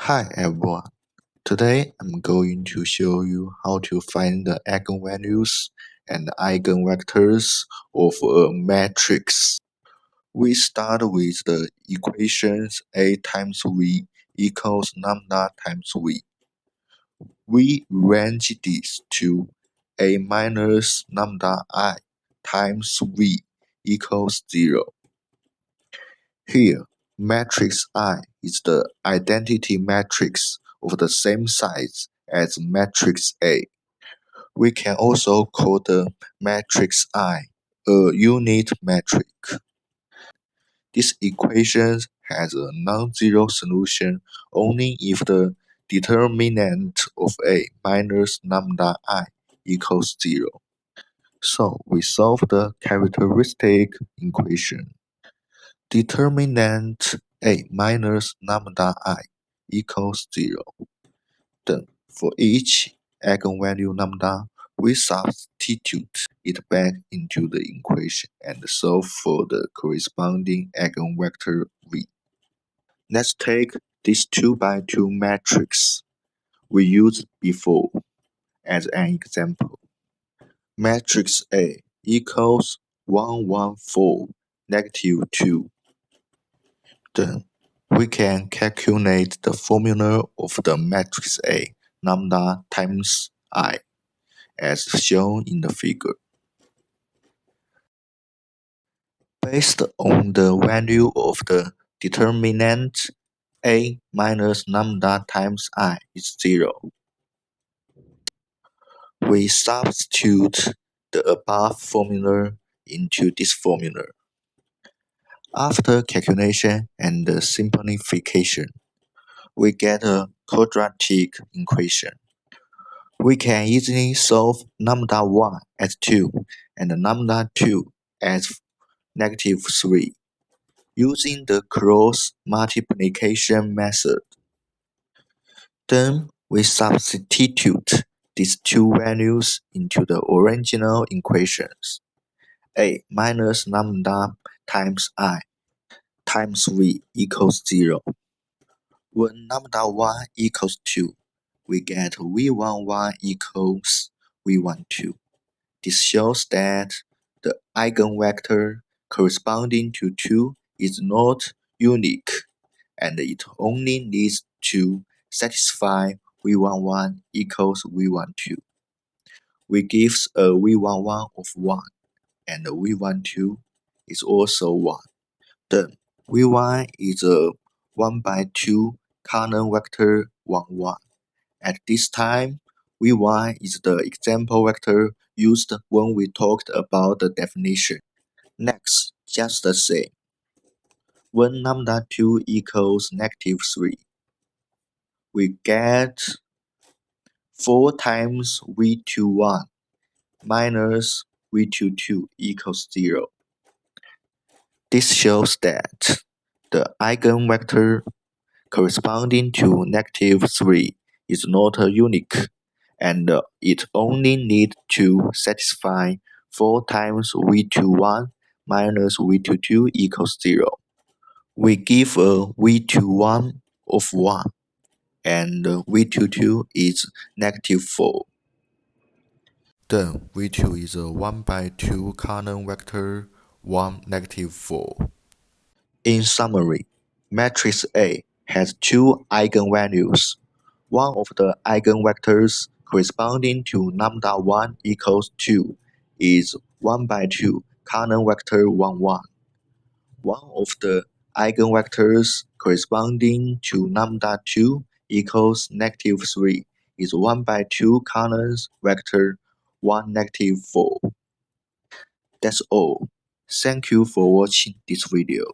Hi everyone, today I'm going to show you how to find the eigenvalues and eigenvectors of a matrix. We start with the equations A times V equals lambda times V. We range this to A minus lambda I times V equals 0. Here, matrix I is the identity matrix of the same size as matrix A. We can also call the matrix I a unit matrix. This equation has a non-zero solution only if the determinant of A minus lambda I equals 0. So we solve the characteristic equation. Determinant A minus lambda I equals 0. Then, for each eigenvalue lambda, we substitute it back into the equation and solve for the corresponding eigenvector V. Let's take this 2 by 2 matrix we used before as an example. Matrix A equals 1, 1, 4, negative 2. Then we can calculate the formula of the matrix A, lambda times I, as shown in the figure. Based on the value of the determinant, A minus lambda times I is 0. We substitute the above formula into this formula. After calculation and simplification, we get a quadratic equation. We can easily solve lambda 1 as 2 and lambda 2 as negative 3 using the cross multiplication method. Then we substitute these two values into the original equations. A minus lambda times I times V equals 0. When lambda 1 equals 2, we get V11 equals V12. This shows that the eigenvector corresponding to 2 is not unique, and it only needs to satisfy V11 equals V12. We give a V11 of 1, and V12 is also 1. Then V1 is a 1 by 2 Cannon vector 1, 1. At this time, V1 is the example vector used when we talked about the definition. Next, just the same. When lambda 2 equals negative 3, we get 4 times V21 minus V22 equals 0. This shows that the eigenvector corresponding to negative 3 is not unique, and it only needs to satisfy 4 times V21 minus V22 equals 0. We give a V21 of 1, and V22 is negative 4. Then V2 is a 1 by 2 Cannon vector 1, negative 4. In summary, matrix A has two eigenvalues. One of the eigenvectors corresponding to lambda 1 equals 2 is 1 by 2 Cannon vector 1, 1. One of the eigenvectors corresponding to lambda 2 equals negative 3 is 1 by 2 Cannon vector 1, negative 4. That's all. Thank you for watching this video.